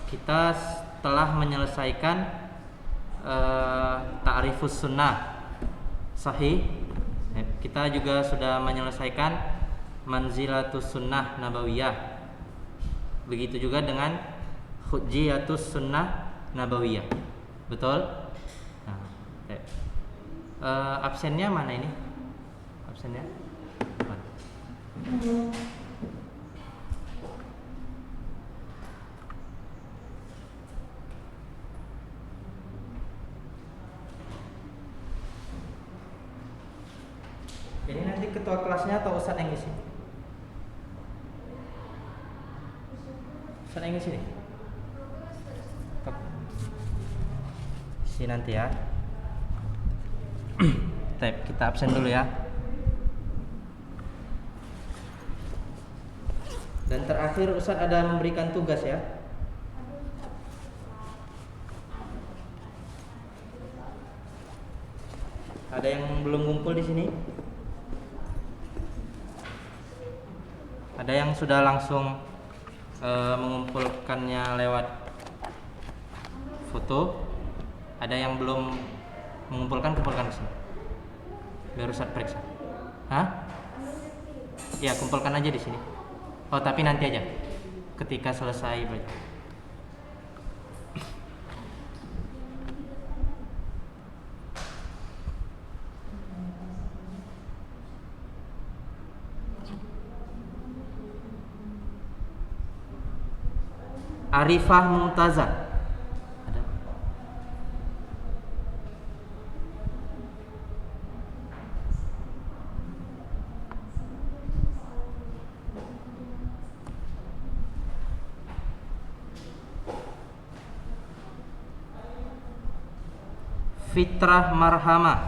Kita telah menyelesaikan ta'rifus sunnah sahih. Kita juga sudah menyelesaikan manzilatus sunnah nabawiyah. Begitu juga dengan hujjiyatus sunnah nabawiyah. Betul? Nah, absennya mana ini? Absennya? Mana? Ini nanti ketua kelasnya atau ustadz yang ngisi? Ustadz yang ngisi nih? Si nanti ya. Kita absen dulu ya. Dan terakhir ustadz ada memberikan tugas ya. Ada yang belum ngumpul di sini? Ada yang sudah langsung mengumpulkannya lewat foto? Ada yang belum mengumpulkan, kumpulkan di sini. Biar Ustadz periksa. Hah? Ya, kumpulkan aja di sini. Oh, tapi nanti aja. Ketika selesai belajar. Arifah Mumtazah. Ada? Fitrah Marhamah.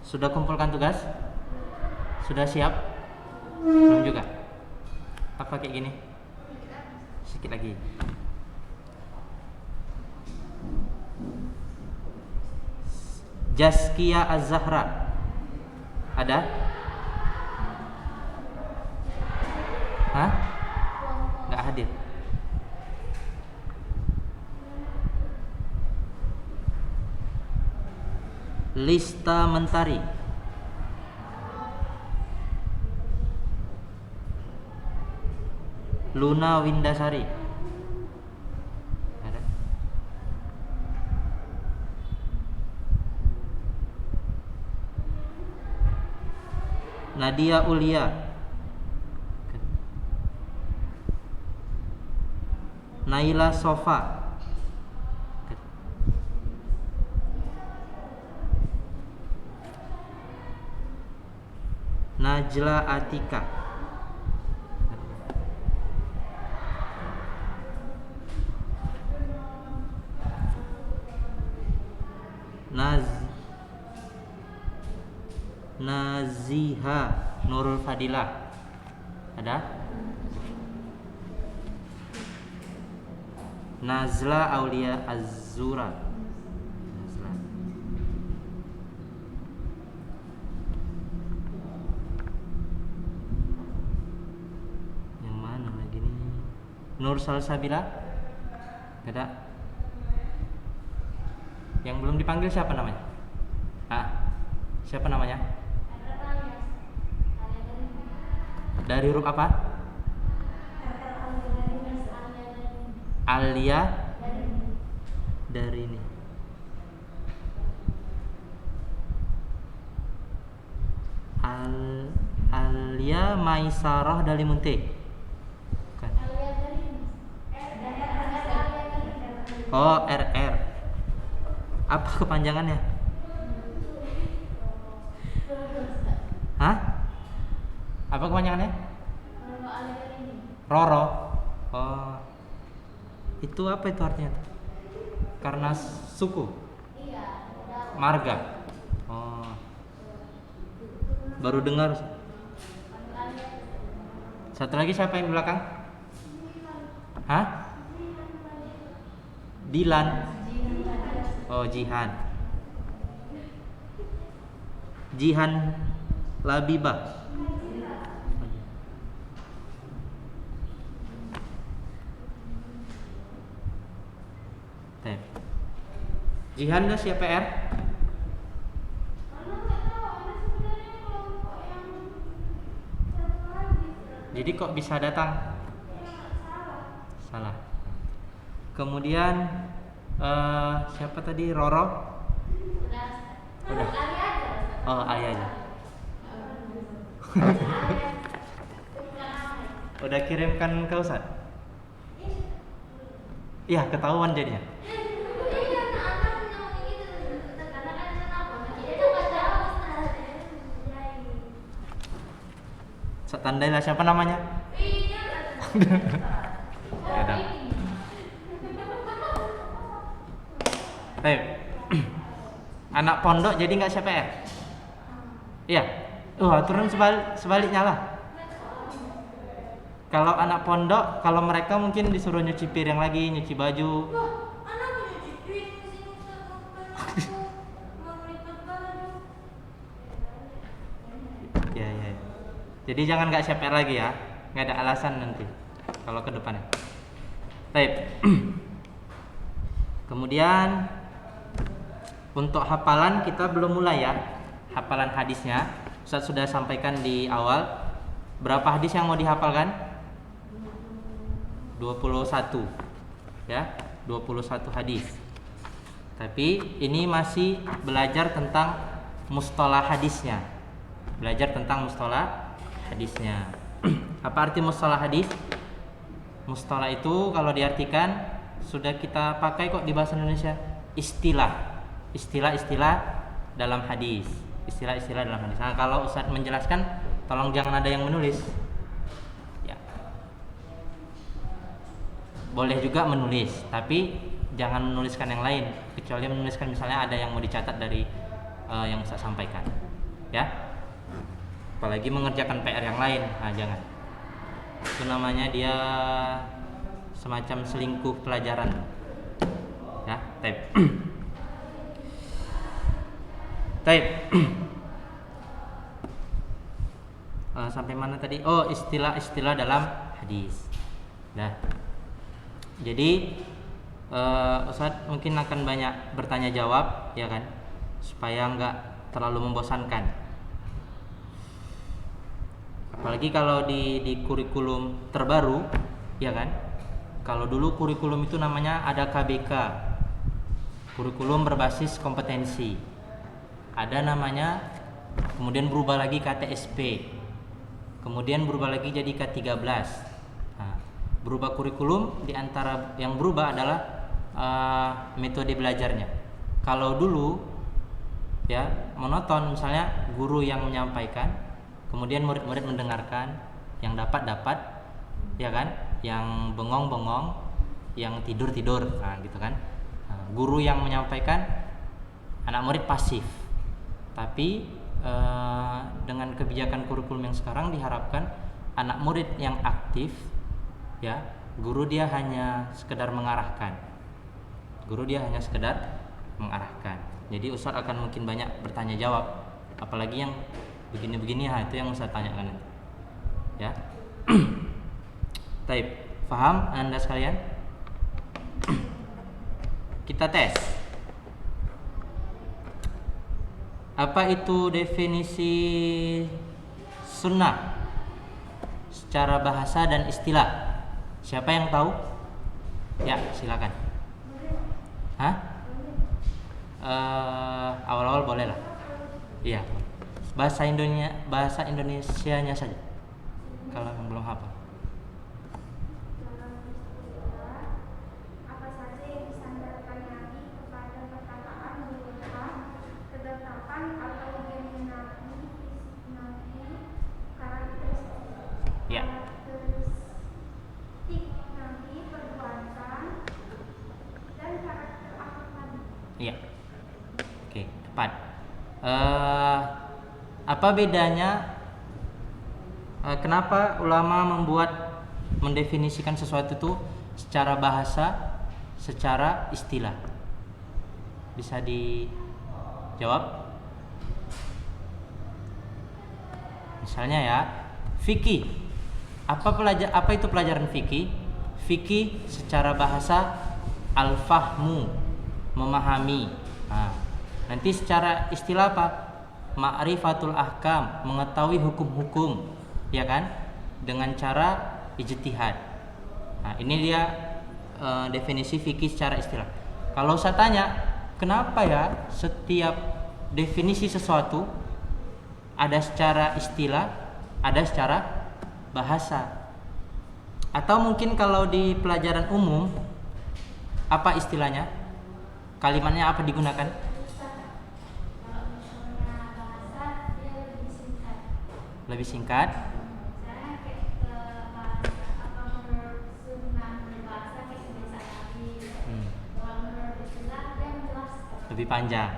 Sudah kumpulkan tugas? Sudah siap? Belum juga. Apa kayak gini? Sedikit lagi. Jazkiyah Az-Zahra. Ada? Hah? Nggak hadir. Lista Mentari. Luna Windasari. Ada? Nadia Ulia. Naila Sofa. Najla Atika. Naziha Nurul Fadilah. Ada? Nazla Aulia Azura. Nazla. Yang mana lagi nih? Nur Salsabila. Ada? Yang belum dipanggil siapa namanya? Siapa namanya? Dari huruf apa? Alia dari ini. Alia Maisarah dari Munte. Bukan. Oh, RR. Apa kepanjangannya? Hah? Apa kepanjangannya? Roro. Oh. Itu apa itu artinya? Karena suku. Marga. Oh. Baru dengar. Satu lagi siapa yang di belakang? Hah? Dilan. Oh, Jihan. Jihan Labibah. Baik. Jihan udah siap PR? Jadi kok bisa datang? Salah. Kemudian siapa tadi? Roro? Udah. Oh, Ayah aja. Udah kirimkan ke Ustaz? Iya, ketahuan jadinya. Tandailah siapa namanya? Ya udah. Baik. Anak pondok jadi nggak CPR? Iya. Aturan sebaliknya lah. Kalau anak pondok, kalau mereka mungkin disuruh nyuci piring lagi, nyuci baju. Ya. Jadi jangan nggak CPR lagi ya, nggak ada alasan nanti kalau ke depannya. Baik. Kemudian untuk hafalan kita belum mulai ya, hafalan hadisnya. Ustaz sudah sampaikan di awal. Berapa hadis yang mau dihafalkan? 21 ya, 21 hadis. Tapi ini masih belajar tentang mustalah hadisnya. Belajar tentang mustalah hadisnya. Apa arti mustalah hadis? Mustalah itu kalau diartikan sudah kita pakai kok di bahasa Indonesia, istilah dalam hadis. Istilah dalam hadis. Nah, kalau Ustaz menjelaskan, tolong jangan ada yang menulis. Ya. Boleh juga menulis, tapi jangan menuliskan yang lain, kecuali menuliskan misalnya ada yang mau dicatat dari yang Ustaz sampaikan. Ya. Apalagi mengerjakan PR yang lain, nah jangan. Itu namanya dia semacam selingkuh pelajaran. Ya, tape. Tape. Sampai mana tadi? Oh, istilah-istilah dalam hadis. Nah, jadi Ustaz mungkin akan banyak bertanya jawab, ya kan, supaya nggak terlalu membosankan. Apalagi kalau di kurikulum terbaru, ya kan. Kalau dulu kurikulum itu namanya ada KBK, kurikulum berbasis kompetensi. Ada namanya, kemudian berubah lagi KTSP, kemudian berubah lagi jadi K13. Nah, berubah kurikulum, di antara yang berubah adalah metode belajarnya. Kalau dulu ya monoton, misalnya guru yang menyampaikan, kemudian murid-murid mendengarkan, yang dapat, ya kan, yang bengong, yang tidur, nah gitu kan. Nah, guru yang menyampaikan, anak murid pasif. Tapi dengan kebijakan kurikulum yang sekarang diharapkan anak murid yang aktif, ya, guru dia hanya sekedar mengarahkan. Jadi Ustaz akan mungkin banyak bertanya jawab, apalagi yang begini-begini, itu yang Ustaz tanyakan nanti. Ya. Taib, paham Anda sekalian? Kita tes. Apa itu definisi sunnah secara bahasa dan istilah? Siapa yang tahu? Ya, silakan. Awal-awal boleh lah. Iya. Bahasa Indonesianya saja. Kalau yang belum hafal. Apa saja yang disandarkan Nabi kepada perkataan berlebihan, ketetapan atau geometri Nabi, karakteristik Nabi, perbuatan dan karakter akhlak Nabi. Iya. Oke, tepat. Apa bedanya? Kenapa ulama mendefinisikan sesuatu itu secara bahasa, secara istilah? Bisa dijawab? Misalnya ya, fikih. Apa itu pelajaran fikih? Fikih secara bahasa Al-fahmu, memahami. Nah, nanti secara istilah apa? Ma'rifatul ahkam, mengetahui hukum-hukum, ya kan? Dengan cara ijtihad. Nah, ini dia definisi fikih secara istilah. Kalau saya tanya, kenapa ya setiap definisi sesuatu ada secara istilah, ada secara bahasa? Atau mungkin kalau di pelajaran umum, apa istilahnya? Kalimatnya apa digunakan? Kalau misalnya bahasa dia lebih singkat. Lebih singkat. Misalnya kayak ke bahasa apa menurut sunnah berbahasa kayak kebiasaan Nabi. Kalau menurut istilah dia menjelaskan. Lebih panjang.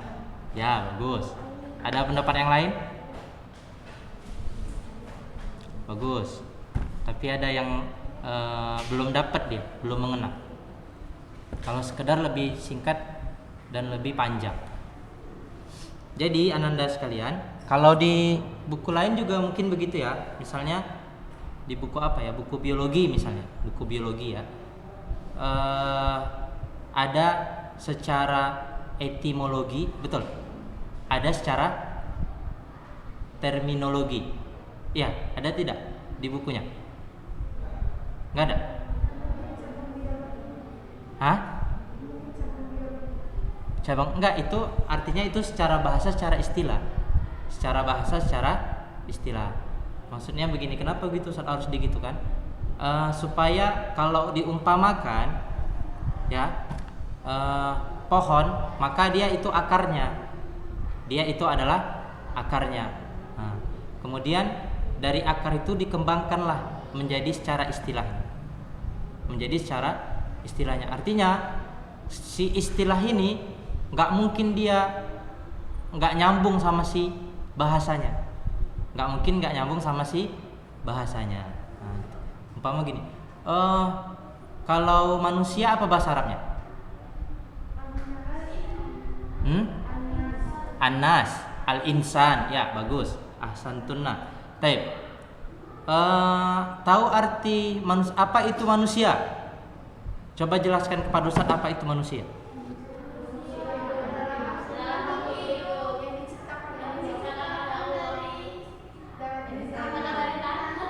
Ya, bagus. Ada pendapat yang lain? Bagus. Tapi ada yang belum dapat dia, belum mengenal. Kalau sekedar lebih singkat dan lebih panjang. Jadi ananda sekalian, kalau di buku lain juga mungkin begitu ya. Misalnya di buku apa ya? Buku biologi misalnya, buku biologi ya. Ada secara etimologi, betul. Ada secara terminologi. Ya, ada tidak di bukunya? Nggak ada? Hah? Cabang enggak, itu artinya itu secara bahasa, secara istilah. Secara bahasa, secara istilah. Maksudnya begini, kenapa gitu harus digitu kan? Supaya kalau diumpamakan ya pohon, maka dia itu akarnya. Dia itu adalah akarnya. Nah, kemudian dari akar itu dikembangkanlah menjadi secara istilah. Menjadi secara istilahnya. Artinya si istilah ini nggak mungkin dia nggak nyambung sama si bahasanya. Nggak mungkin nggak nyambung sama si bahasanya. Nah, umpama gini. Kalau manusia apa bahasa Arabnya? Anas, al-insan, ya bagus. Ahsantunna. Taib. Tahu arti apa itu manusia? Coba jelaskan kepada Ustaz apa itu manusia.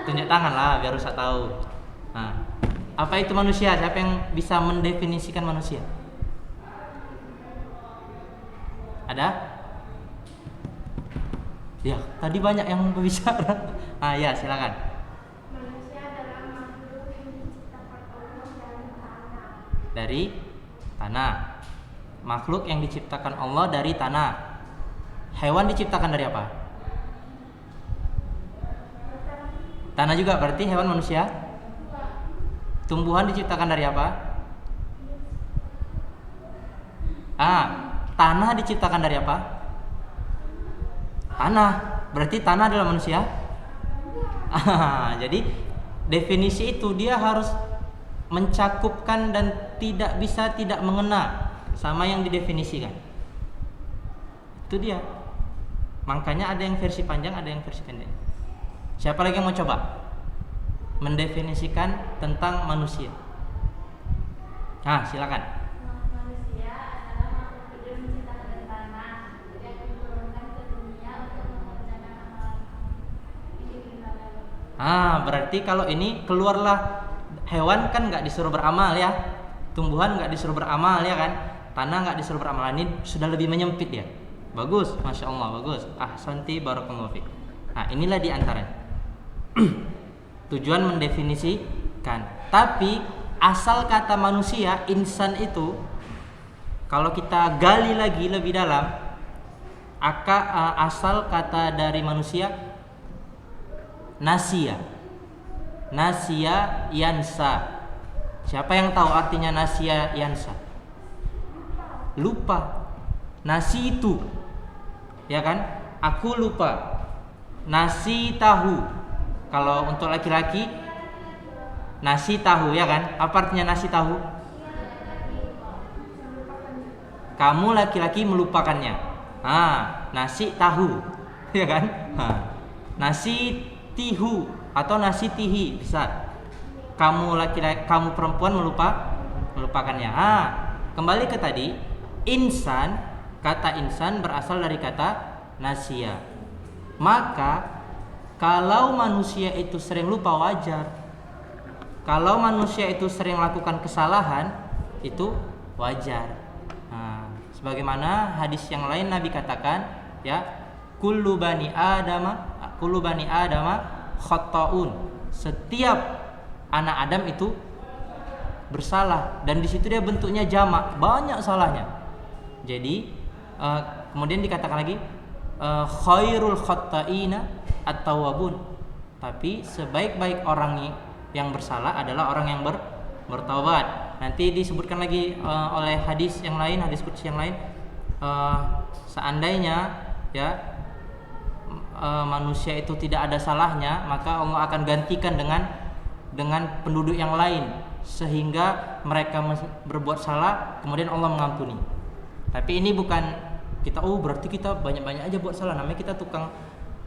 Tunjuk tangan lah biar Ustaz tahu. Nah, apa itu manusia? Siapa yang bisa mendefinisikan manusia? Ada? Ya, tadi banyak yang berbicara. Ya, silakan. Manusia adalah makhluk yang diciptakan Allah dari tanah. Dari tanah. Makhluk yang diciptakan Allah dari tanah. Hewan diciptakan dari apa? Tanah juga berarti hewan manusia? Tumbuhan diciptakan dari apa? Tanah diciptakan dari apa? Tanah. Berarti tanah adalah manusia? Jadi definisi itu dia harus mencakupkan dan tidak bisa tidak mengena sama yang didefinisikan. Itu dia. Makanya ada yang versi panjang, ada yang versi pendek. Siapa lagi yang mau coba mendefinisikan tentang manusia? Silakan. Manusia adalah makhluk hidup diciptakan dari tanah yang diturunkan ke dunia untuk mengerjakan amalan individual. Berarti kalau ini keluarlah hewan kan nggak disuruh beramal ya, tumbuhan nggak disuruh beramal ya kan, tanah nggak disuruh beramal. Ini sudah lebih menyempit ya. Bagus, masya Allah, bagus. Ahsanti barakallahu fiik. Inilah diantaranya. Tujuan mendefinisikan. Tapi asal kata manusia, insan itu kalau kita gali lagi lebih dalam, asal kata dari manusia nasia. Nasia yansa. Siapa yang tahu artinya nasia yansa? Lupa. Nasi itu, ya kan? Aku lupa. Nasi tahu. Kalau untuk laki-laki nasi tahu, ya kan? Apa artinya nasi tahu? Kamu laki-laki melupakannya. Nasi tahu, ya kan? Nasi tihu atau nasi tihi bisa. Kamu laki-laki, kamu perempuan melupakannya. kembali ke tadi, insan, kata insan berasal dari kata nasia. Maka kalau manusia itu sering lupa wajar. Kalau manusia itu sering lakukan kesalahan, itu wajar. Nah, sebagaimana hadis yang lain Nabi katakan, ya, kullu bani adama khata'un. Setiap anak Adam itu bersalah, dan di situ dia bentuknya jamak, banyak salahnya. Jadi kemudian dikatakan lagi khairul khatta'ina at-tawwabun. Tapi sebaik-baik orang yang bersalah adalah orang yang bertaubat. Nanti disebutkan lagi oleh hadis yang lain, hadis qudsi yang lain, seandainya ya manusia itu tidak ada salahnya, maka Allah akan gantikan dengan penduduk yang lain, sehingga mereka berbuat salah kemudian Allah mengampuni. Tapi ini bukan kita berarti kita banyak-banyak aja buat salah, namanya kita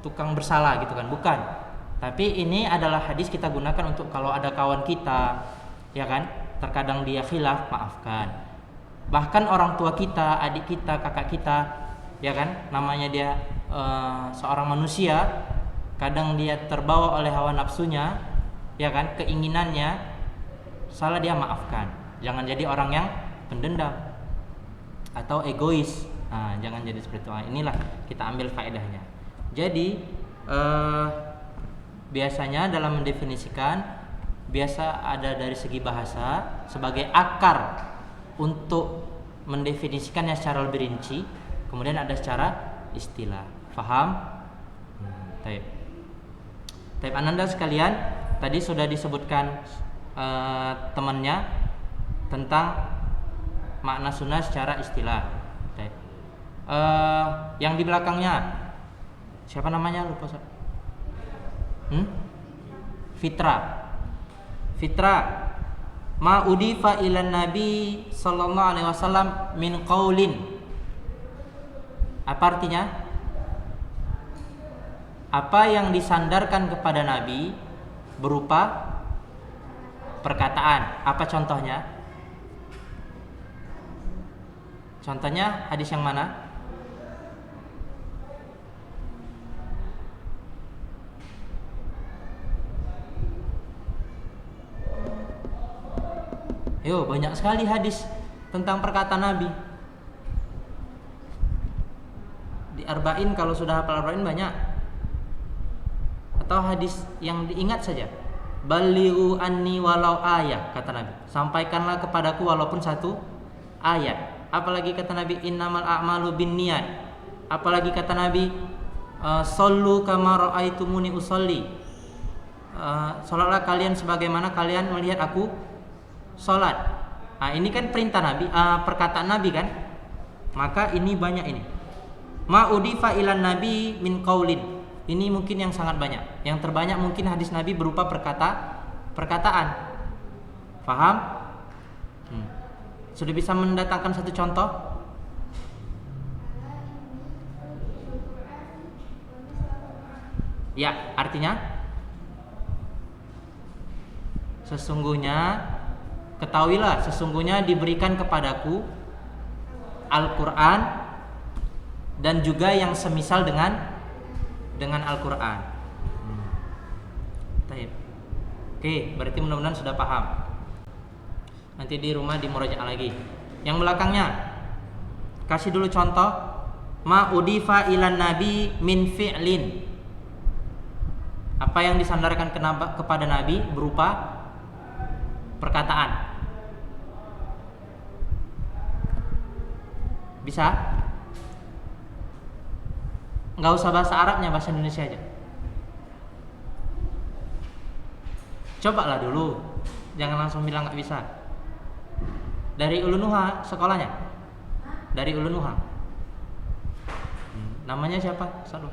tukang bersalah gitu kan, bukan. Tapi ini adalah hadis kita gunakan untuk kalau ada kawan kita, ya kan, terkadang dia khilaf, maafkan. Bahkan orang tua kita, adik kita, kakak kita, ya kan, namanya dia seorang manusia, kadang dia terbawa oleh hawa nafsunya, ya kan, keinginannya, salah dia maafkan. Jangan jadi orang yang pendendam atau egois. Nah, jangan jadi seperti itu. Inilah kita ambil faedahnya. Jadi biasanya dalam mendefinisikan, biasa ada dari segi bahasa sebagai akar untuk mendefinisikannya secara lebih rinci, kemudian ada secara istilah. Faham? Taib. Ananda sekalian, tadi sudah disebutkan temannya tentang makna sunnah secara istilah. Taib. Yang di belakangnya siapa namanya, lupa saya. Fitrah ma udifa ilan nabi sallallahu alaihi wasallam min qaulin. Apa artinya? Apa yang disandarkan kepada nabi berupa perkataan. Apa contohnya? Contohnya hadis yang mana? Banyak sekali hadis tentang perkataan Nabi. Di Arba'in, kalau sudah hafal Arba'in banyak. Atau hadis yang diingat saja. Balighu anni walau ayat, kata Nabi. Sampaikanlah kepadaku walaupun satu ayat. Apalagi kata Nabi, innamal a'malu binniyat. Apalagi kata Nabi, shollu kama ra'aitumuni usolli. Salatlah kalian sebagaimana kalian melihat aku salat. Nah, ini kan perintah Nabi, perkataan Nabi kan. Maka ini banyak ini. Ma udifa ilan nabi min qaulin. Ini mungkin yang sangat banyak. Yang terbanyak mungkin hadis Nabi berupa perkataan. Faham? Sudah bisa mendatangkan satu contoh? Ya, artinya ketahuilah sesungguhnya diberikan kepadaku Al-Quran dan juga yang semisal dengan Al-Quran. Oke, berarti mudah-mudahan sudah paham. Nanti di rumah dimurajaah lagi. Yang belakangnya kasih dulu contoh. Ma udifa ilan nabi min fi'lin. Apa yang disandarkan kepada Nabi berupa perkataan. Bisa? Nggak usah bahasa Arabnya, bahasa Indonesia aja. Cobalah dulu, jangan langsung bilang nggak bisa. Dari Ulunuha sekolahnya? Dari Ulunuha. Namanya siapa? Satu.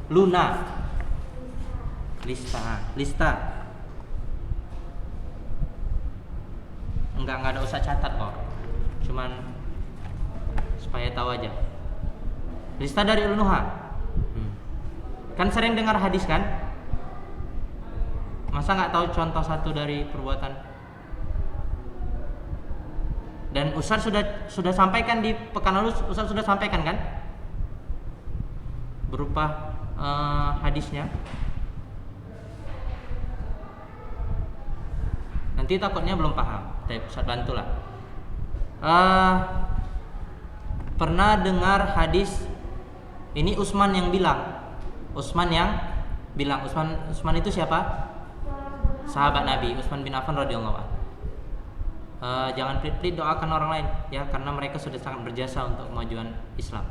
Luna. Lista. Enggak ada usah catat kok. Cuman supaya tahu aja. Lista dari Ulunuha. Kan sering dengar hadis kan? Masa nggak tahu contoh satu dari perbuatan? Dan Ustaz sudah sampaikan di pekan lalu, Ustaz sudah sampaikan kan? Berupa hadisnya. Nanti takutnya belum paham. Tapi Ustaz bantulah. Pernah dengar hadis ini Utsman yang bilang. Utsman itu siapa? Sahabat Nabi, Utsman bin Affan radhiyallahu anhu. Jangan pelit-pelit doakan orang lain ya, karena mereka sudah sangat berjasa untuk kemajuan Islam.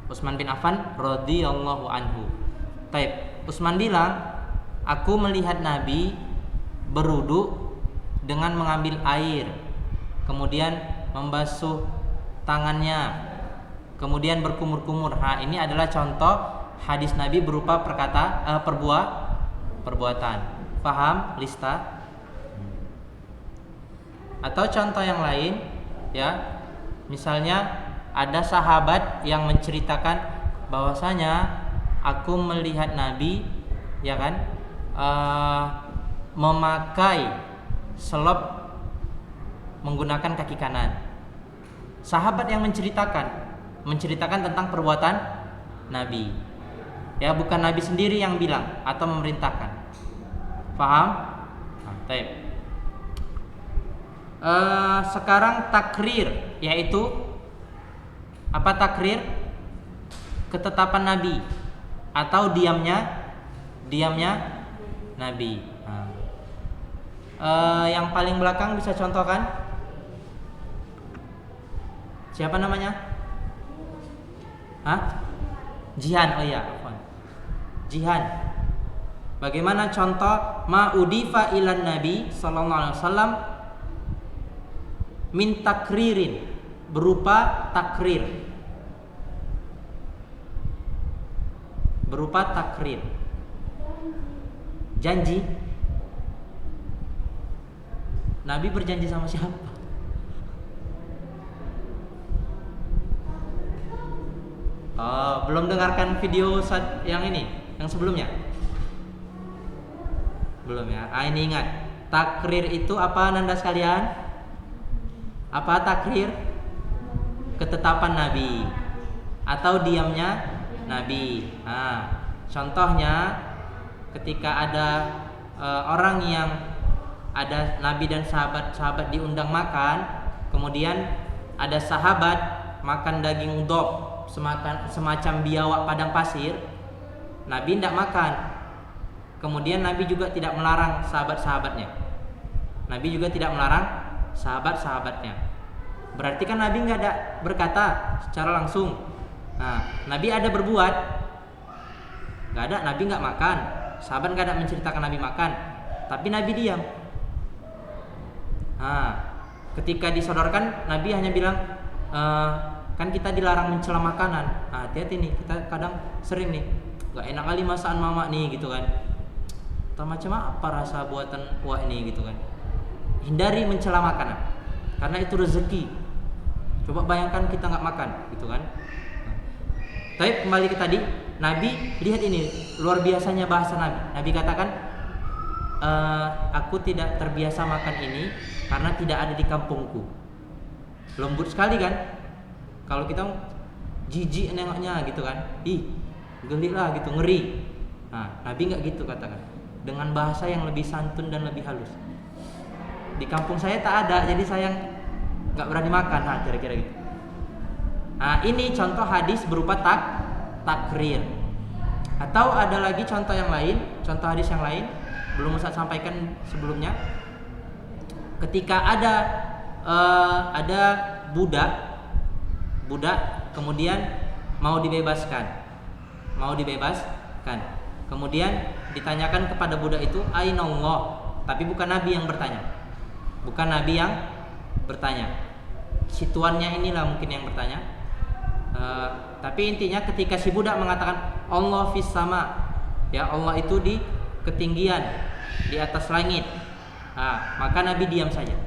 Utsman bin Affan radhiyallahu anhu. Taib. Utsman bilang, aku melihat Nabi berwudu dengan mengambil air, kemudian membasuh tangannya, kemudian berkumur-kumur. Ini adalah contoh hadis Nabi berupa perbuatan. Paham lista? Atau contoh yang lain ya, misalnya ada sahabat yang menceritakan bahwasanya aku melihat Nabi ya kan memakai selop menggunakan kaki kanan. Sahabat yang menceritakan tentang perbuatan Nabi ya, bukan Nabi sendiri yang bilang atau memerintahkan. Paham? Baik. Sekarang takrir, yaitu apa takrir? Ketetapan Nabi atau diamnya Nabi. Yang paling belakang bisa contohkan? Siapa namanya? Jihan. Oh iya, Jihan. Bagaimana contoh ma'udifa ilan Nabi sallallahu alaihi wasallam min takririn, berupa takrir. Janji. Nabi berjanji sama siapa? Belum dengarkan video yang ini, yang sebelumnya? Belum ya? Ini ingat, takrir itu apa Nanda sekalian? Apa takrir? Ketetapan Nabi atau diamnya Nabi. Contohnya ketika ada orang yang ada Nabi dan sahabat diundang makan, kemudian ada sahabat makan daging udop semacam biawak padang pasir, Nabi tidak makan. Kemudian Nabi juga tidak melarang sahabat-sahabatnya. Berarti kan Nabi nggak ada berkata secara langsung. Nabi ada berbuat. Nggak ada, Nabi nggak makan. Sahabat nggak ada menceritakan Nabi makan, tapi Nabi diam. Ketika disodorkan, Nabi hanya bilang, kan kita dilarang mencela makanan. Hati-hati nih, kita kadang sering nih, nggak enak kali masakan mama nih gitu kan. Macam apa rasa buatan wah ini gitu kan. Hindari mencela makanan, karena itu rezeki. Coba bayangkan kita nggak makan gitu kan. Tapi kembali ke tadi, Nabi lihat ini luar biasanya bahasa Nabi. Nabi katakan, aku tidak terbiasa makan ini karena tidak ada di kampungku. Lembut sekali kan. Kalau kita jijik nengoknya gitu kan, geli lah gitu, ngeri. Nabi nggak gitu katakan, dengan bahasa yang lebih santun dan lebih halus. Di kampung saya tak ada, jadi saya nggak berani makan. Kira-kira gitu. Ini contoh hadis berupa takrir. Atau ada lagi contoh yang lain, contoh hadis yang lain, belum Ustaz sampaikan sebelumnya. Ketika ada budak kemudian mau dibebaskan. Kemudian ditanyakan kepada budak itu, aina Allah, tapi bukan Nabi yang bertanya. Si tuannya inilah mungkin yang bertanya. Tapi intinya ketika si budak mengatakan Allah fis sama, ya Allah itu di ketinggian, di atas langit, maka Nabi diam saja.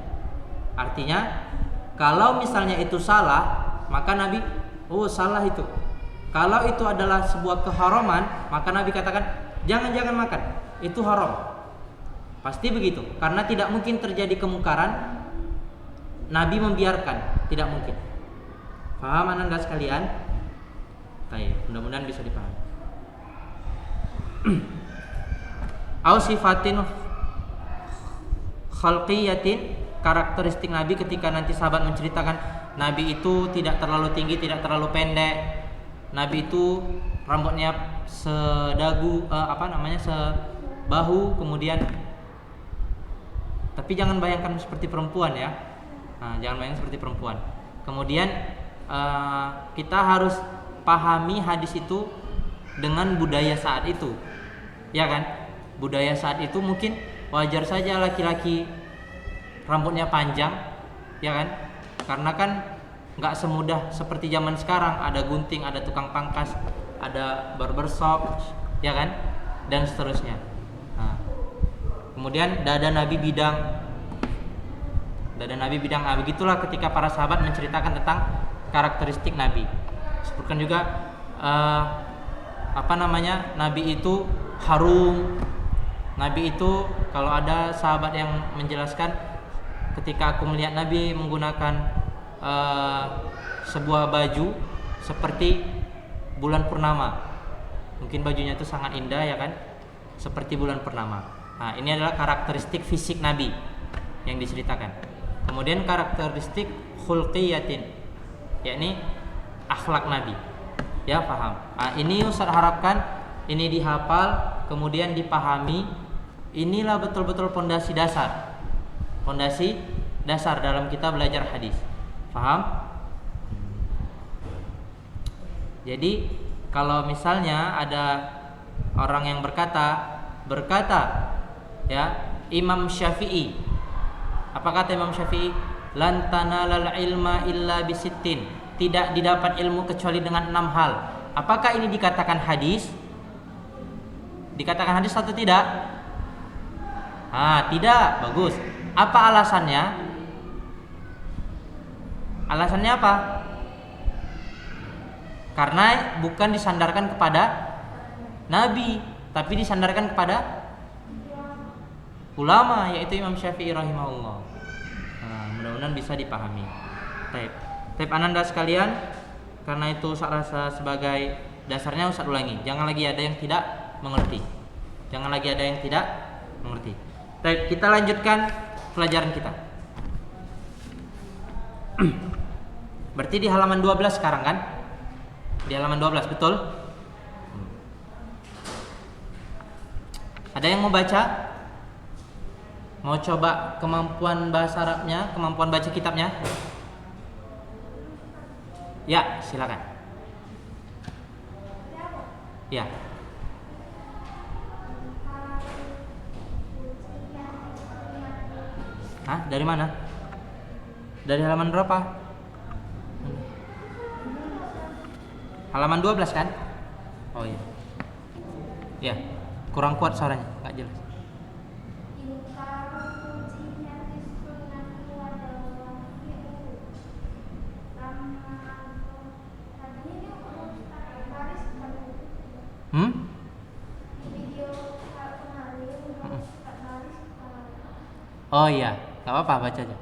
Artinya kalau misalnya itu salah, maka Nabi salah itu. Kalau itu adalah sebuah keharaman, maka Nabi katakan jangan makan, itu haram. Pasti begitu, karena tidak mungkin terjadi kemungkaran Nabi membiarkan, tidak mungkin. Paham Anda sekalian? Baik, mudah-mudahan bisa dipahami. Au sifatin khalqiyatin, karakteristik Nabi ketika nanti sahabat menceritakan Nabi itu tidak terlalu tinggi, tidak terlalu pendek. Nabi itu rambutnya sedagu, sebahu, kemudian tapi jangan bayangkan seperti perempuan ya. Nah, jangan bayangkan seperti perempuan. Kemudian kita harus pahami hadis itu dengan budaya saat itu, ya kan? Budaya saat itu mungkin wajar saja laki-laki rambutnya panjang, ya kan? Karena kan nggak semudah seperti zaman sekarang, ada gunting, ada tukang pangkas, ada barbershop, ya kan? Dan seterusnya. Nah, kemudian dada Nabi bidang. Nah, begitulah ketika para sahabat menceritakan tentang karakteristik Nabi. Sebutkan juga Nabi itu harum. Nabi itu, kalau ada sahabat yang menjelaskan, ketika aku melihat Nabi menggunakan sebuah baju seperti bulan purnama. Mungkin bajunya itu sangat indah, ya kan? Seperti bulan purnama. Nah, ini adalah karakteristik fisik Nabi yang diceritakan. Kemudian karakteristik khulqiyatin, yakni akhlak Nabi. Ya, paham. Nah, ini Ustaz harapkan ini dihafal, kemudian dipahami. Inilah betul-betul pondasi dasar. Pondasi dasar dalam kita belajar hadis. Paham? Jadi kalau misalnya ada orang yang berkata ya, Imam Syafi'i, apa kata Imam Syafi'i? Lan tanalal ilma illa bisittin, tidak didapat ilmu kecuali dengan 6 hal. Apakah ini dikatakan hadis? Dikatakan hadis atau tidak? Tidak. Bagus. Apa alasannya? Alasannya apa? Karena bukan disandarkan kepada Nabi, tapi disandarkan kepada ulama, yaitu Imam Syafi'i rahimahullah. Mudah-mudahan bisa dipahami. Baik Ananda sekalian, karena itu saya rasa sebagai dasarnya Ustaz ulangi. Jangan lagi ada yang tidak mengerti. Baik, kita lanjutkan pelajaran kita. Berarti di halaman 12 sekarang kan? Di halaman 12, betul? Ada yang mau baca? Mau coba kemampuan bahasa Arabnya, kemampuan baca kitabnya? Ya, silakan. Ya. Dari mana? Dari halaman berapa? Halaman 12 kan? Oh iya. Ya, kurang kuat suaranya, enggak jelas. Oh iya, nggak apa-apa, baca aja.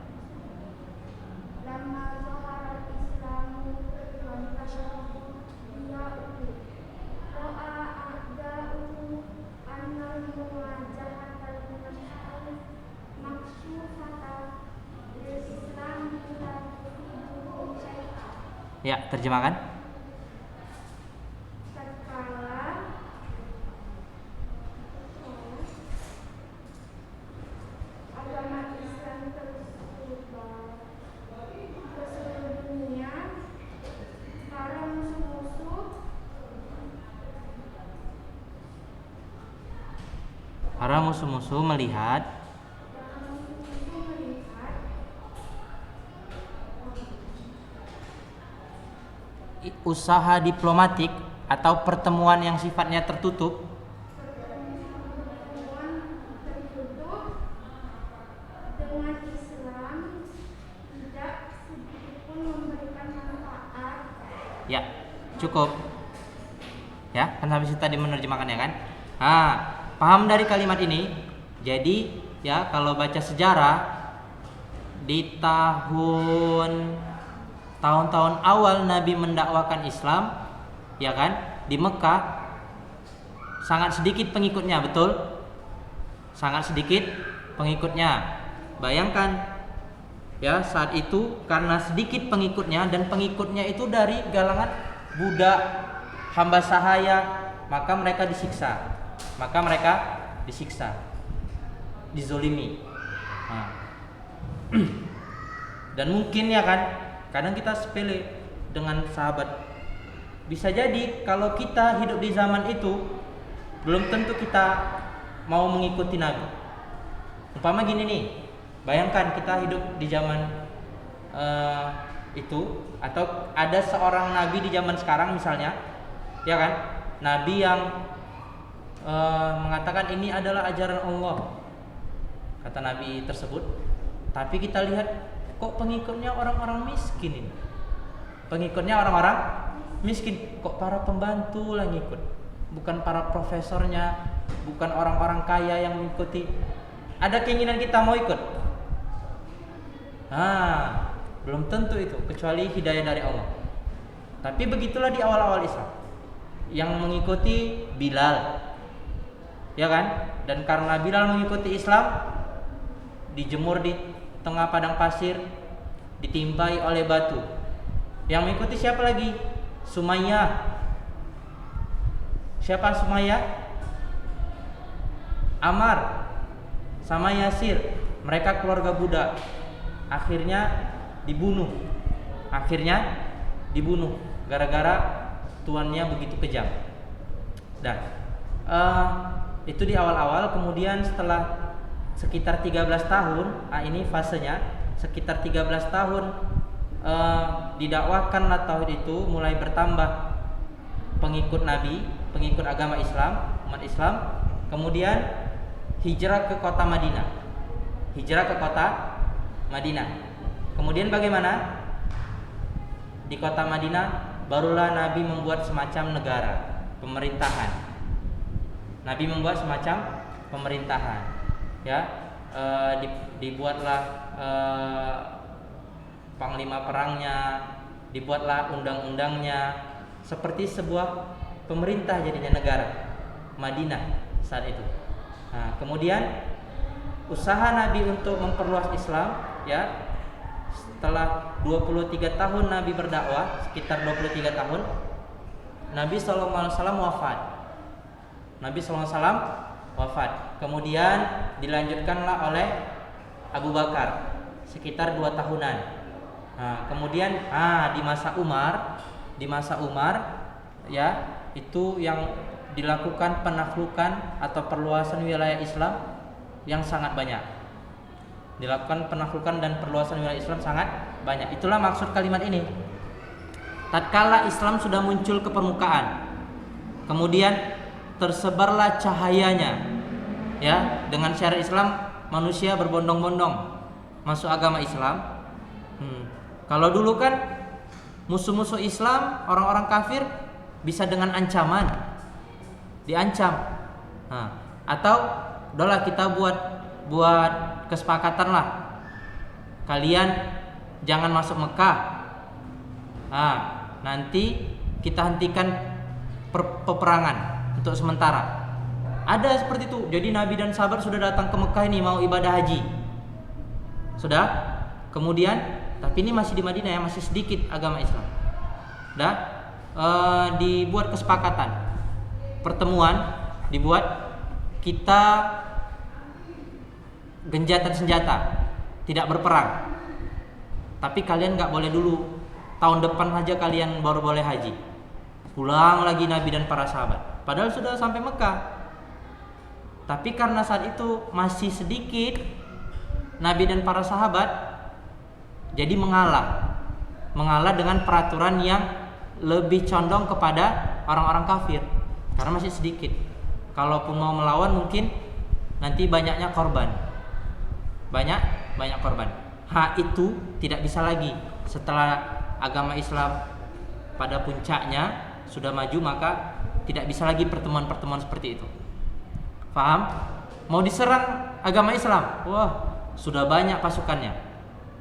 Ya, terjemahkan. Para musuh-musuh melihat usaha diplomatik atau pertemuan yang sifatnya tertutup dengan Islam tidak sedikitpun memberikan manfaat. Ya, cukup. Ya, kan habis itu tadi menerjemahkannya kan? Paham dari kalimat ini? Jadi ya kalau baca sejarah di tahun-tahun awal Nabi mendakwakan Islam, ya kan, di Mekah sangat sedikit pengikutnya, betul? Sangat sedikit pengikutnya. Bayangkan ya, saat itu karena sedikit pengikutnya dan pengikutnya itu dari galangan budak, hamba sahaya, maka mereka disiksa. Dizolimi. Nah. Dan mungkin ya kan, kadang kita sepele dengan sahabat. Bisa jadi kalau kita hidup di zaman itu, belum tentu kita mau mengikuti Nabi. Umpama gini nih, bayangkan kita hidup di zaman itu, atau ada seorang Nabi di zaman sekarang misalnya, ya kan, Nabi yang mengatakan ini adalah ajaran Allah, kata Nabi tersebut. Tapi kita lihat kok pengikutnya orang-orang miskin ini. Pengikutnya orang-orang miskin, kok para pembantu lah ngikut. Bukan para profesornya, bukan orang-orang kaya yang mengikuti. Ada keinginan kita mau ikut. Belum tentu itu, kecuali hidayah dari Allah. Tapi begitulah di awal-awal Islam. Yang mengikuti Bilal, ya kan? Dan karena Bilal mengikuti Islam, dijemur di tengah padang pasir, ditimpai oleh batu. Yang mengikuti siapa lagi? Sumayyah. Siapa Sumayyah? Ammar sama Yasir. Mereka keluarga budak. Akhirnya dibunuh gara-gara tuannya begitu kejam. Dan itu di awal-awal. Kemudian setelah sekitar 13 tahun, ini fasenya, sekitar 13 tahun didakwakanlah tauhid itu, mulai bertambah pengikut Nabi, pengikut agama Islam, umat Islam. Kemudian hijrah ke kota Madinah. Kemudian bagaimana? Di kota Madinah barulah Nabi membuat semacam negara, pemerintahan. Nabi membuat semacam pemerintahan, ya, dibuatlah panglima perangnya, dibuatlah undang-undangnya, seperti sebuah pemerintah jadinya negara Madinah saat itu. Nah, kemudian usaha Nabi untuk memperluas Islam, ya, setelah 23 tahun Nabi berdakwah, sekitar 23 tahun, Nabi SAW wafat. Kemudian dilanjutkanlah oleh Abu Bakar sekitar 2 tahunan. Nah, kemudian di masa Umar, ya, itu yang dilakukan penaklukan atau perluasan wilayah Islam yang sangat banyak. Dilakukan penaklukan dan perluasan wilayah Islam sangat banyak. Itulah maksud kalimat ini. Tatkala Islam sudah muncul ke permukaan, kemudian tersebarlah cahayanya, ya, dengan syariat Islam manusia berbondong-bondong masuk agama Islam. Kalau dulu kan musuh-musuh Islam, orang-orang kafir, bisa dengan ancaman, diancam, atau udahlah kita buat kesepakatan lah, kalian jangan masuk Mekah, nanti kita hentikan peperangan untuk sementara. Ada seperti itu. Jadi Nabi dan sahabat sudah datang ke Mekah ini mau ibadah haji, sudah. Kemudian tapi ini masih di Madinah, ya, masih sedikit agama Islam. Dibuat kesepakatan, pertemuan dibuat, kita genjatan senjata, tidak berperang. Tapi kalian nggak boleh dulu, tahun depan aja kalian baru boleh haji. Pulang lagi Nabi dan para sahabat, padahal sudah sampai Mekah. Tapi karena saat itu masih sedikit Nabi dan para sahabat, jadi mengalah dengan peraturan yang lebih condong kepada orang-orang kafir, karena masih sedikit. Kalaupun mau melawan mungkin nanti banyaknya korban, banyak korban. Itu tidak bisa lagi setelah agama Islam pada puncaknya sudah maju, maka tidak bisa lagi pertemuan-pertemuan seperti itu. Paham? Mau diserang agama Islam, wah sudah banyak pasukannya,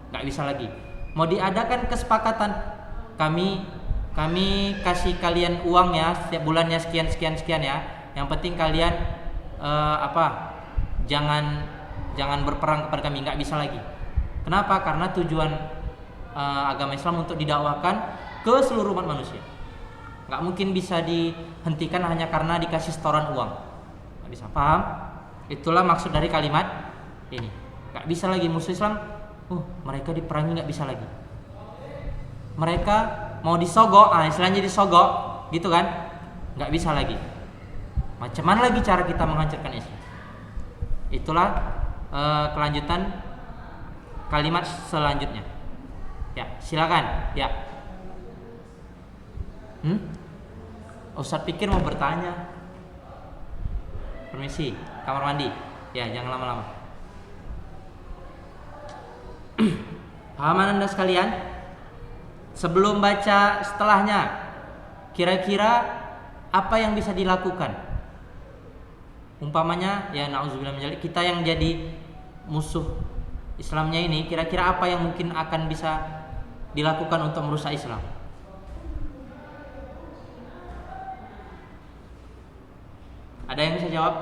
nggak bisa lagi. Mau diadakan kesepakatan, kami kasih kalian uang ya setiap bulannya sekian ya. Yang penting kalian jangan berperang kepada kami, nggak bisa lagi. Kenapa? Karena tujuan agama Islam untuk didakwahkan ke seluruh umat manusia. Nggak mungkin bisa dihentikan hanya karena dikasih setoran uang. Nggak bisa, paham? Itulah maksud dari kalimat ini. Nggak bisa lagi musuh Islam. Mereka diperangi, nggak bisa lagi. Mereka mau disogok, istilahnya disogok, gitu kan? Nggak bisa lagi. Macam mana lagi cara kita menghancurkan Islam? Itulah kelanjutan kalimat selanjutnya. Ya, silakan. Ya. Ustadz pikir mau bertanya. Permisi, kamar mandi. Ya, jangan lama-lama. Pahaman Anda sekalian? Sebelum baca setelahnya, kira-kira apa yang bisa dilakukan? Umpamanya, ya na'udzubillah min dzalik, kita yang jadi musuh Islamnya ini, kira-kira apa yang mungkin akan bisa dilakukan untuk merusak Islam? Ada yang bisa jawab?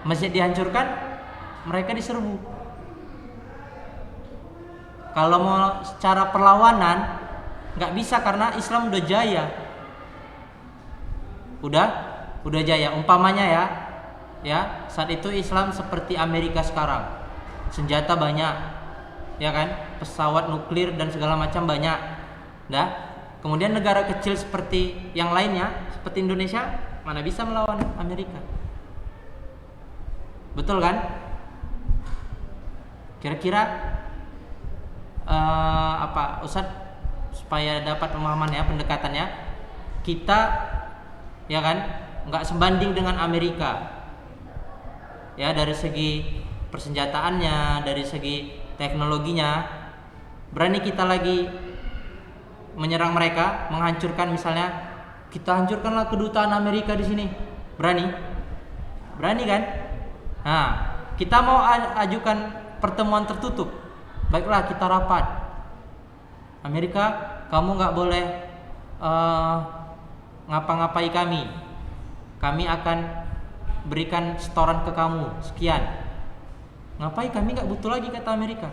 Masjid dihancurkan, mereka diserbu. Kalau mau secara perlawanan, nggak bisa karena Islam udah jaya. Udah jaya. Umpamanya ya saat itu Islam seperti Amerika sekarang, senjata banyak, ya kan, pesawat nuklir dan segala macam banyak. Kemudian negara kecil seperti yang lainnya, seperti Indonesia, mana bisa melawan Amerika? Betul kan? Kira-kira Ustadz, supaya dapat pemahaman ya, pendekatannya, kita ya kan nggak sebanding dengan Amerika ya, dari segi persenjataannya, dari segi teknologinya. Berani kita lagi menyerang mereka, menghancurkan, misalnya kita hancurkanlah kedutaan Amerika di sini, berani kan? Nah, kita mau ajukan pertemuan tertutup, baiklah kita rapat. Amerika, kamu nggak boleh ngapa-ngapai kami akan berikan setoran ke kamu sekian. Ngapain, kami nggak butuh lagi, kata Amerika.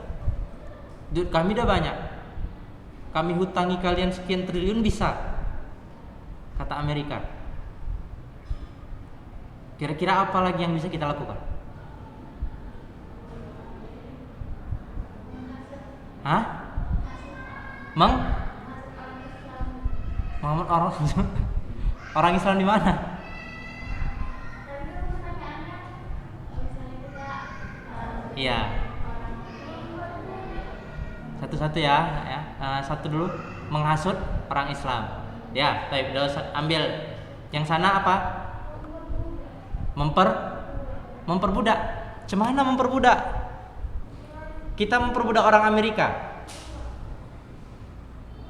Duit kami udah banyak, kami hutangi kalian sekian triliun bisa, kata Amerika. Kira-kira apa lagi yang bisa kita lakukan? Muhammad orang Islam di mana? Iya. Satu-satu ya. Satu dulu, menghasut orang Islam. Ya, baik, ambil yang sana apa? Memperbudak. Cemana memperbudak? Kita memperbudak orang Amerika.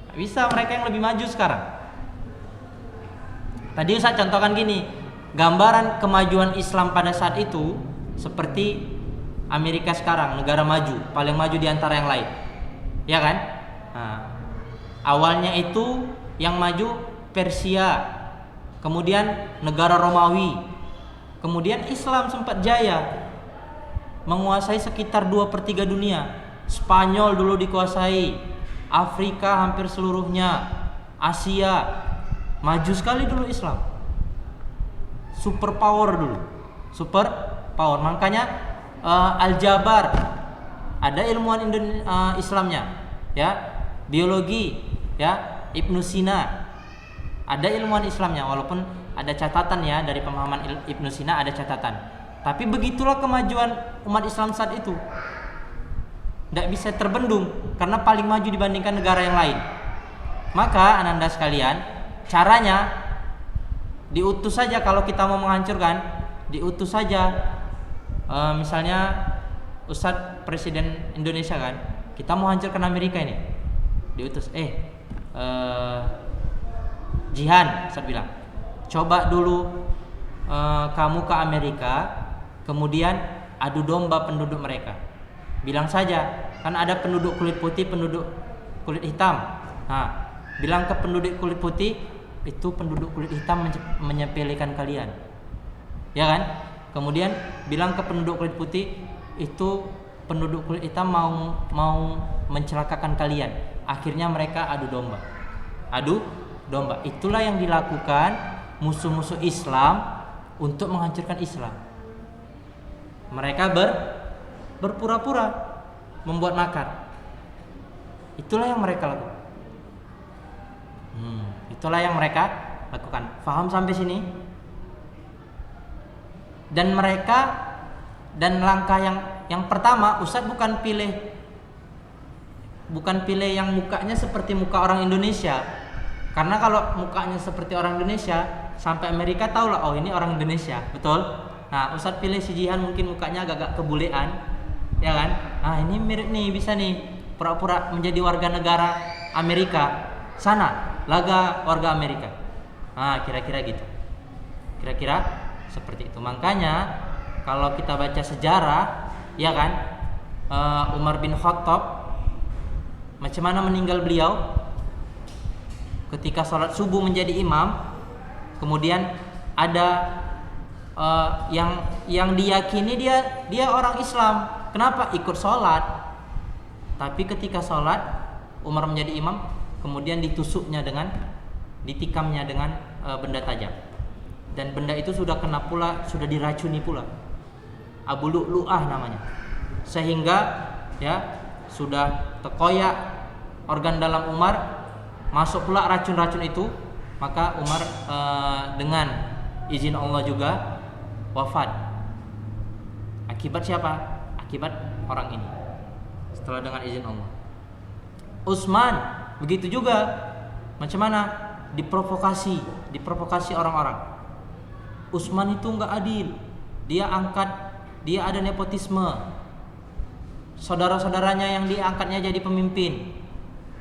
Gak bisa, mereka yang lebih maju sekarang. Tadi Ustaz contohkan gini, gambaran kemajuan Islam pada saat itu seperti Amerika sekarang, negara maju, paling maju di antara yang lain, ya kan? Nah, awalnya itu yang maju Persia, kemudian negara Romawi, kemudian Islam sempat jaya, menguasai sekitar 2/3 dunia. Spanyol dulu dikuasai, Afrika hampir seluruhnya, Asia. Maju sekali dulu Islam, super power dulu, super power. Makanya Al-Jabar, ada ilmuwan Islamnya, ya, biologi, ya, Ibnu Sina, ada ilmuwan Islamnya. Walaupun ada catatan ya, dari pemahaman Ibnu Sina ada catatan. Tapi begitulah kemajuan umat Islam saat itu, tidak bisa terbendung karena paling maju dibandingkan negara yang lain. Maka ananda sekalian, caranya diutus saja. Kalau kita mau menghancurkan, diutus saja. Misalnya Ustadz Presiden Indonesia kan, kita mau hancurkan Amerika ini, diutus, Jihan, Ustaz bilang, coba dulu kamu ke Amerika, kemudian adu domba penduduk mereka. Bilang saja, kan ada penduduk kulit putih, penduduk kulit hitam. Nah, bilang ke penduduk kulit putih, itu penduduk kulit hitam menyepelekan kalian, ya kan? Kemudian bilang ke penduduk kulit putih, itu penduduk kulit hitam mau mencelakakan kalian. Akhirnya mereka adu domba. Itulah yang dilakukan musuh-musuh Islam untuk menghancurkan Islam. Mereka berpura-pura membuat makar. Itulah yang mereka lakukan. Itulah yang mereka lakukan. Faham sampai sini? Dan langkah yang pertama, Ustadz bukan pilih yang mukanya seperti muka orang Indonesia. Karena kalau mukanya seperti orang Indonesia, sampai Amerika tahulah, oh ini orang Indonesia, betul? Nah, Ustadz pilih si Jihan mungkin mukanya agak-agak kebulean, ya kan? Ah, ini mirip nih, bisa nih pura-pura menjadi warga negara Amerika. Sana, laga warga Amerika. Ah, kira-kira gitu. Kira-kira seperti itu. Makanya kalau kita baca sejarah, ya kan, Umar bin Khattab, macam mana meninggal beliau? Ketika sholat subuh menjadi imam, kemudian ada yang diyakini dia orang Islam. Kenapa? Ikut sholat. Tapi ketika sholat, Umar menjadi imam, kemudian ditikamnya dengan benda tajam. Dan benda itu sudah diracuni pula. Abu Lu'lu'ah namanya. Sehingga ya sudah terkoyak organ dalam Umar, masuk pula racun-racun itu, maka Umar dengan izin Allah juga wafat. Akibat siapa? Akibat orang ini. Setelah dengan izin Allah. Utsman begitu juga. Macam mana? Diprovokasi orang-orang. Utsman itu enggak adil. Dia ada nepotisme. Saudara-saudaranya yang diangkatnya jadi pemimpin.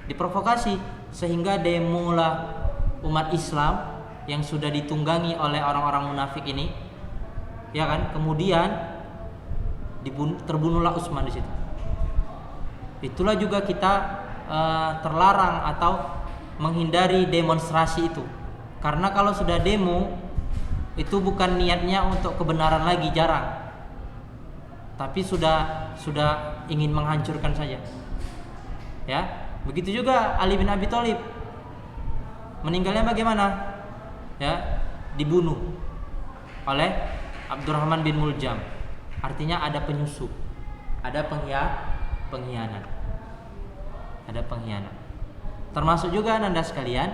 Diprovokasi sehingga demolah umat Islam yang sudah ditunggangi oleh orang-orang munafik ini, ya kan? Kemudian terbunuhlah Utsman di situ. Itulah juga kita terlarang atau menghindari demonstrasi itu, karena kalau sudah demo itu bukan niatnya untuk kebenaran lagi, jarang, tapi sudah ingin menghancurkan saja. Ya, begitu juga Ali bin Abi Thalib, meninggalnya bagaimana? Ya, dibunuh oleh Abdurrahman bin Muljam. Artinya ada penyusup, ada pengkhianat. Ada pengkhianat. Termasuk juga Nanda sekalian,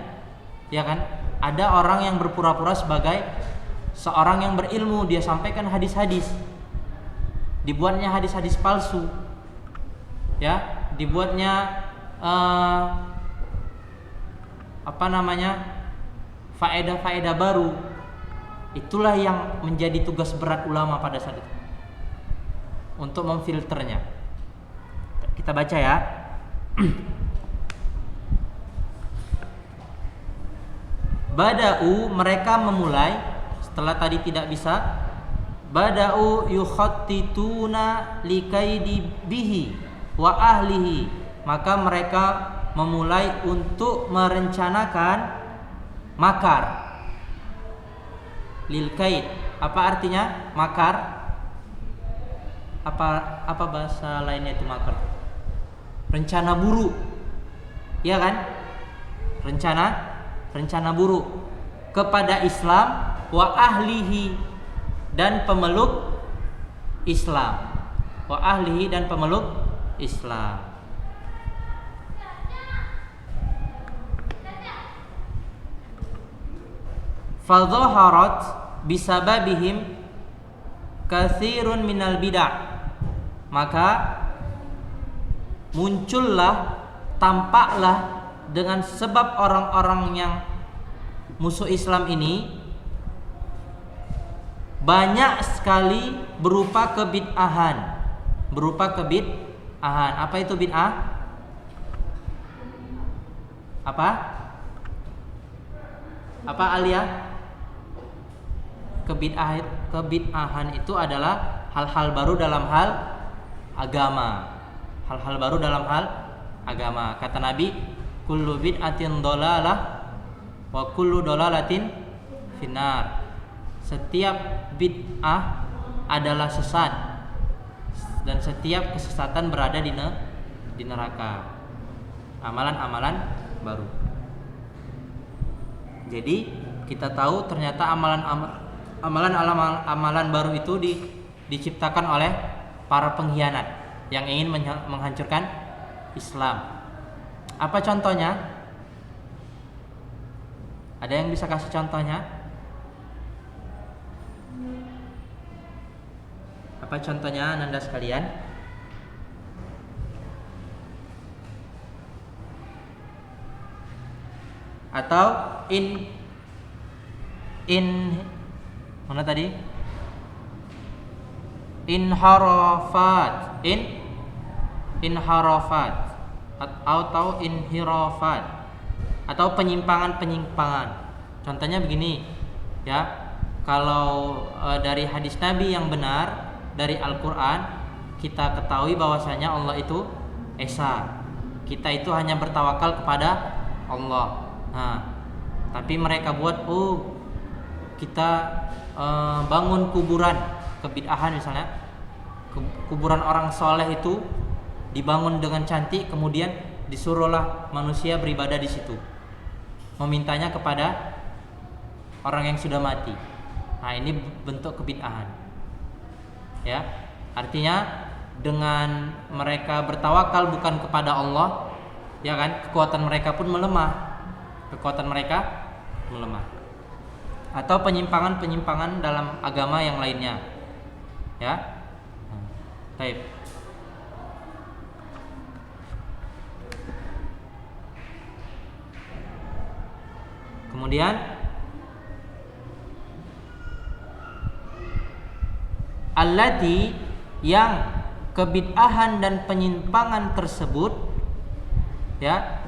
ya kan? Ada orang yang berpura-pura sebagai seorang yang berilmu, dia sampaikan hadis-hadis. Dibuatnya hadis-hadis palsu. Ya, dibuatnya faedah-faedah baru. Itulah yang menjadi tugas berat ulama pada saat itu, untuk memfilternya. Kita baca ya. Bada'u, mereka memulai setelah tadi tidak bisa. Bada'u yukhattituna likaidi bihi wa ahlihi, maka mereka memulai untuk merencanakan makar. Lil kaid, apa artinya makar? Apa bahasa lainnya itu makar? Rencana buruk, ya kan? Rencana buruk kepada Islam wa ahlihi, dan pemeluk Islam. Wa ahlihi, dan pemeluk Islam. Fadhaharat bisababihim katsirun minal bid'ah, maka muncullah, tampaklah dengan sebab orang-orang yang musuh Islam ini banyak sekali berupa kebid'ahan. Apa itu bid'ah? Apa? Apa Alia? Kebid'ahan itu adalah hal-hal baru dalam hal agama. Hal-hal baru dalam hal agama. Kata Nabi, kullu bid'atin dhalalah wa kullu dhalalatin finnar. Setiap bid'ah adalah sesat dan setiap kesesatan berada di neraka. Amalan-amalan baru. Jadi kita tahu ternyata amalan baru itu diciptakan oleh para pengkhianat yang ingin menghancurkan Islam. Apa contohnya? Ada yang bisa kasih contohnya? Apa contohnya Nanda sekalian? Atau in mana tadi? Inharafat atau inhirafat atau penyimpangan. Contohnya begini, ya. Kalau dari hadis Nabi yang benar dari Al-Qur'an, kita ketahui bahwasanya Allah itu esa. Kita itu hanya bertawakal kepada Allah. Nah, tapi mereka buat kita bangun kuburan, kebid'ahan misalnya. Kuburan orang soleh itu dibangun dengan cantik, kemudian disuruhlah manusia beribadah di situ, memintanya kepada orang yang sudah mati. Nah, ini bentuk kebid'ahan. Ya, artinya dengan mereka bertawakal bukan kepada Allah, ya kan, kekuatan mereka pun melemah. Atau penyimpangan dalam agama yang lainnya. Ya. Baik. Kemudian allati, yang kebid'ahan dan penyimpangan tersebut, ya,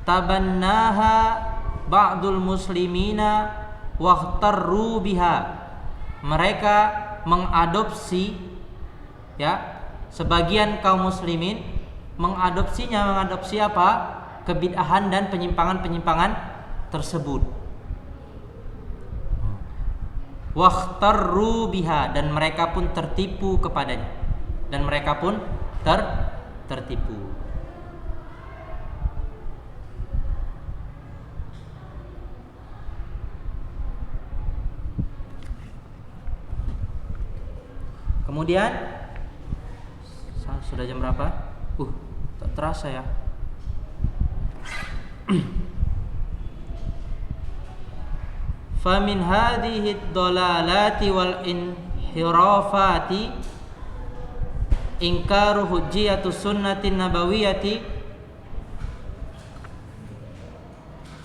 tabannaha ba'dul muslimina wahtarru biha. Mereka mengadopsi, ya, sebagian kaum muslimin mengadopsi apa? Kebid'ahan dan penyimpangan tersebut. Wahtarru biha, dan mereka pun tertipu kepadanya. Dan mereka pun tertipu. Kemudian sudah jam berapa? Tak terasa ya. Famin hadhihi ad-dalalati wal inhirafati ingkaru hujjiyatu sunnatin nabawiyyati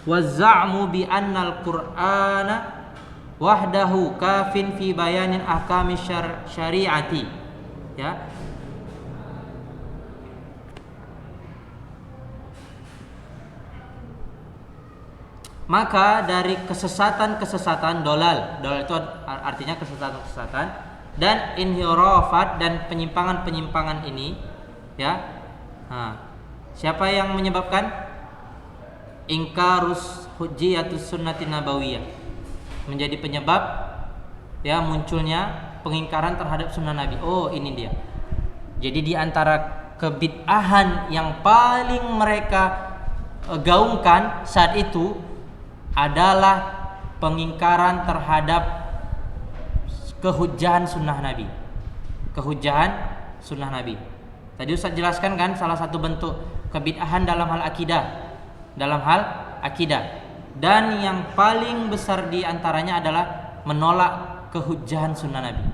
wa za'mu bi anna al-Qur'ana wahdahu kafin fi bayanin ahkami syari'ati. Ya. Maka dari kesesatan dolal itu artinya kesesatan dan inhirafat dan penyimpangan ini, ya. Siapa yang menyebabkan ingkarus hujjiyatus sunnatin nabawiyah, menjadi penyebab, ya, munculnya pengingkaran terhadap sunnah Nabi. Ini dia. Jadi di antara kebid'ahan yang paling mereka gaungkan saat itu adalah pengingkaran terhadap kehujjahan sunnah Nabi. Tadi Ustaz jelaskan kan, salah satu bentuk kebid'ahan dalam hal akidah. Dan yang paling besar di antaranya adalah menolak kehujjahan sunnah Nabi.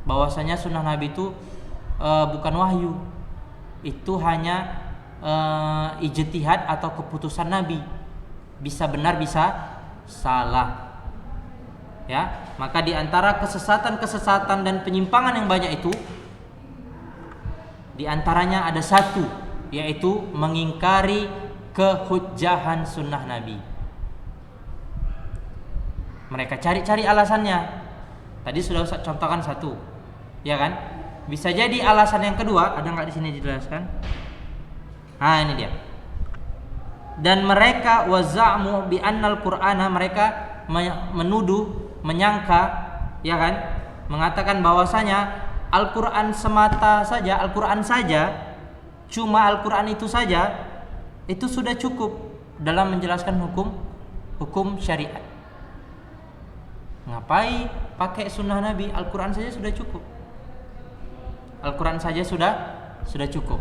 Bahwasanya sunnah Nabi itu bukan wahyu. Itu hanya ijtihad atau keputusan Nabi. Bisa benar, bisa salah. Ya, maka di antara kesesatan dan penyimpangan yang banyak itu, di antaranya ada satu, yaitu mengingkari kehujjahan sunnah Nabi. Mereka cari-cari alasannya. Tadi sudah Ustaz contohkan satu, ya kan? Bisa jadi alasan yang kedua, ada nggak di sini dijelaskan? Nah, ini dia. Dan mereka waza'mu bi annal Qur'ana, mereka menuduh, menyangka, ya kan? Mengatakan bahwasanya Al-Qur'an semata saja, Al-Qur'an saja, cuma Al-Qur'an itu saja, itu sudah cukup dalam menjelaskan hukum syariat. Ngapain pakai sunnah Nabi? Al-Qur'an saja sudah cukup. Al-Qur'an saja sudah cukup.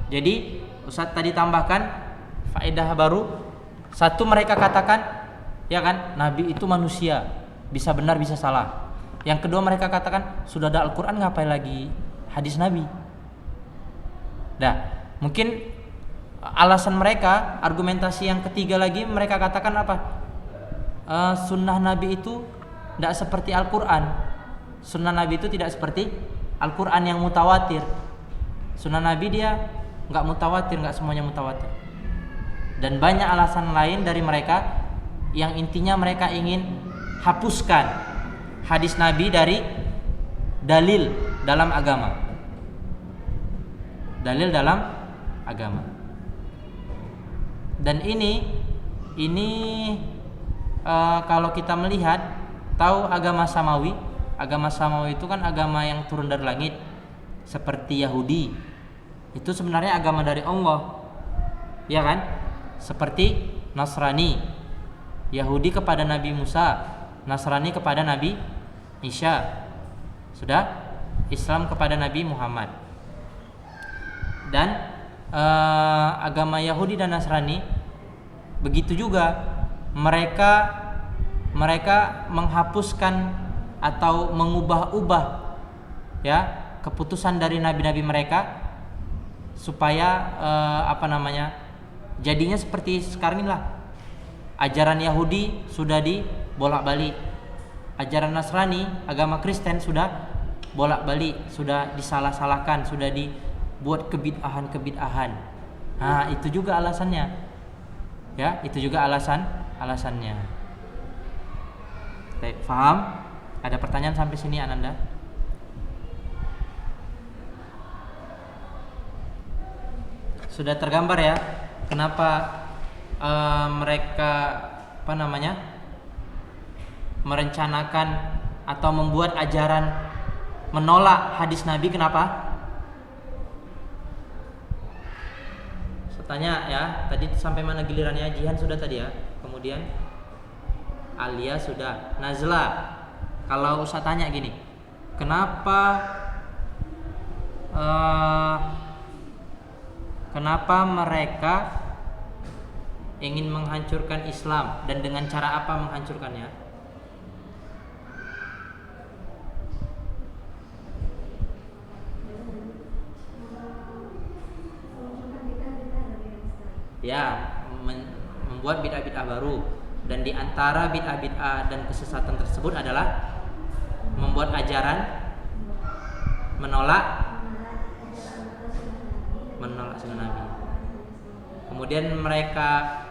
Jadi Ustaz tadi tambahkan faedah baru. Satu, mereka katakan, ya kan, Nabi itu manusia, bisa benar bisa salah. Yang kedua, mereka katakan sudah ada Al-Qur'an, ngapain lagi hadis Nabi? Dah, mungkin alasan mereka, argumentasi yang ketiga lagi, mereka katakan apa? Sunnah Nabi itu tidak seperti Al-Qur'an. Sunnah Nabi itu tidak seperti Al-Qur'an yang mutawatir. Sunnah Nabi dia nggak mutawatir, nggak semuanya mutawatir. Dan banyak alasan lain dari mereka yang intinya mereka ingin hapuskan hadis Nabi dari dalil dalam agama. Dalil dalam agama. Dan ini kalau kita melihat, tahu agama Samawi. Agama Samawi itu kan agama yang turun dari langit, seperti Yahudi. Itu sebenarnya agama dari Allah, ya kan? Seperti Nasrani, Yahudi kepada Nabi Musa, Nasrani kepada Nabi Isa, sudah Islam kepada Nabi Muhammad. Dan agama Yahudi dan Nasrani begitu juga, mereka menghapuskan atau mengubah-ubah, ya, keputusan dari nabi-nabi mereka supaya jadinya seperti sekarang inilah. Ajaran Yahudi sudah dibolak-balik, ajaran Nasrani, agama Kristen sudah bolak-balik, sudah disalah-salahkan, sudah dibuat kebid'ahan. Nah, itu juga alasannya. Ya, itu juga alasannya. Baik, paham? Ada pertanyaan sampai sini, Ananda? Sudah tergambar ya kenapa mereka merencanakan atau membuat ajaran menolak hadis Nabi. Kenapa? Saya tanya ya, tadi sampai mana gilirannya? Jihan sudah tadi ya, kemudian Alia sudah, Nazla. Kalau Ustaz tanya gini, kenapa mereka ingin menghancurkan Islam dan dengan cara apa menghancurkannya? Ya, membuat bid'ah-bid'ah baru, dan di antara bid'ah-bid'ah dan kesesatan tersebut adalah membuat ajaran menolak sunnah Nabi. Kemudian mereka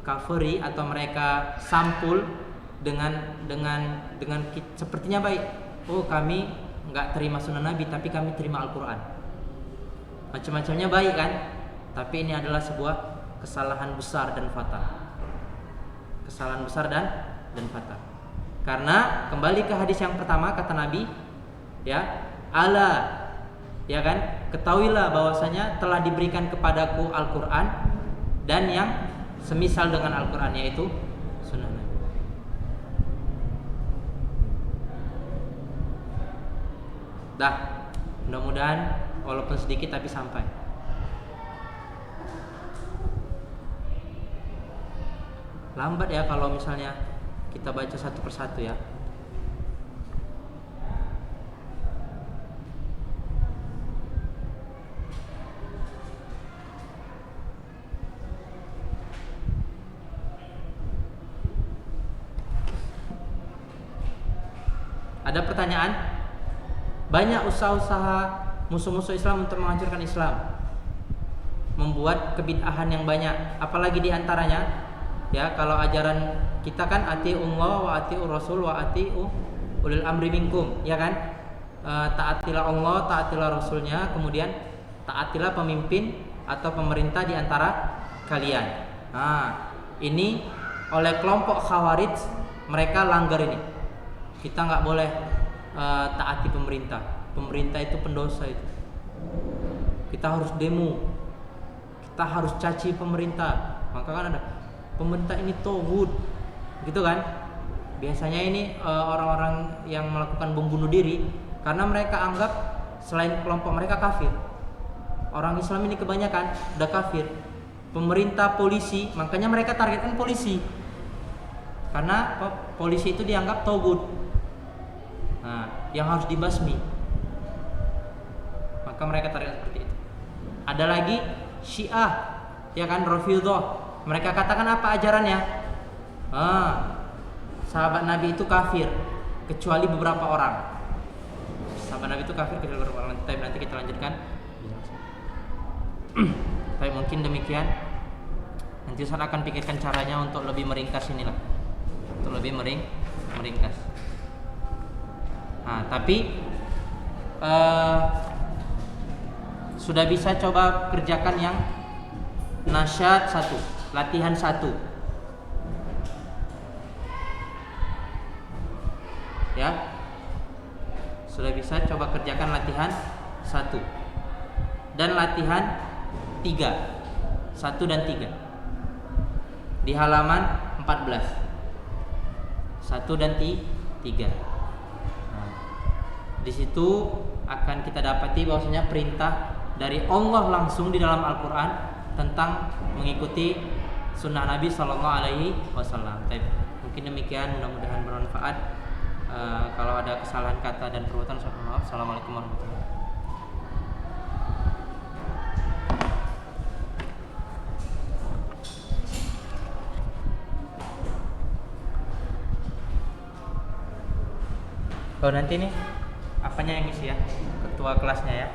kafiri atau mereka sampul dengan sepertinya baik. Oh, kami nggak terima sunnah Nabi, tapi kami terima Al-Quran. Macam-macamnya baik kan? Tapi ini adalah sebuah kesalahan besar dan fatal. Kesalahan besar dan fatal. Karena kembali ke hadis yang pertama, kata Nabi, ya, ala, ya kan, ketahuilah bahwasanya telah diberikan kepadaku Al-Quran dan yang semisal dengan Al-Quran, yaitu sunnah Nabi. Dah, mudah-mudahan walaupun sedikit tapi sampai. Lambat ya kalau misalnya kita baca satu persatu ya. Ada pertanyaan? Banyak usaha-usaha musuh-musuh Islam untuk menghancurkan Islam. membuat kebid'ahan yang banyak. Apalagi diantaranya, ya kalau ajaran kita kan ati'ullah wa ati'ur rasul wa ati'u ulil amri minkum, ya kan? Taatilah Allah, taatilah Rasulnya, kemudian taatilah pemimpin atau pemerintah di antara kalian. Nah, ini oleh kelompok Khawarij, mereka langgar ini. Kita nggak boleh taati pemerintah. Pemerintah itu pendosa itu. Kita harus demo. Kita harus caci pemerintah. Maka kan ada pemerintah ini togut, gitu kan? Biasanya ini orang-orang yang melakukan bom bunuh diri karena mereka anggap selain kelompok mereka kafir. Orang Islam ini kebanyakan udah kafir. Pemerintah, polisi, makanya mereka targetkan polisi. Karena polisi itu dianggap togut. Nah, yang harus dibasmi. Maka mereka target seperti itu. Ada lagi Syiah, ya kan, Rafidhah. Mereka katakan apa ajarannya? Sahabat Nabi itu kafir kecuali beberapa orang. Sahabat Nabi itu kafir kecuali beberapa orang. Nanti kita lanjutkan. Baik, mungkin demikian. Nanti saya akan pikirkan caranya untuk lebih meringkas inilah. Untuk lebih meringkas. Nah, tapi sudah bisa coba kerjakan yang nasyad 1, latihan 1. Ya. Sudah bisa coba kerjakan latihan 1 dan latihan 3, 1 dan 3 di halaman 14, 1 dan 3. Nah, di situ akan kita dapati bahwasanya perintah dari Allah langsung di dalam Al-Quran tentang mengikuti sunnah Nabi Sallallahu Alaihi Wasallam. Mungkin demikian, mudah-mudahan bermanfaat. Kalau ada kesalahan kata dan perbuatan, saya mohon maaf. Assalamualaikum warahmatullahi wabarakatuh. Oh, nanti nih apanya yang isi ya, ketua kelasnya ya.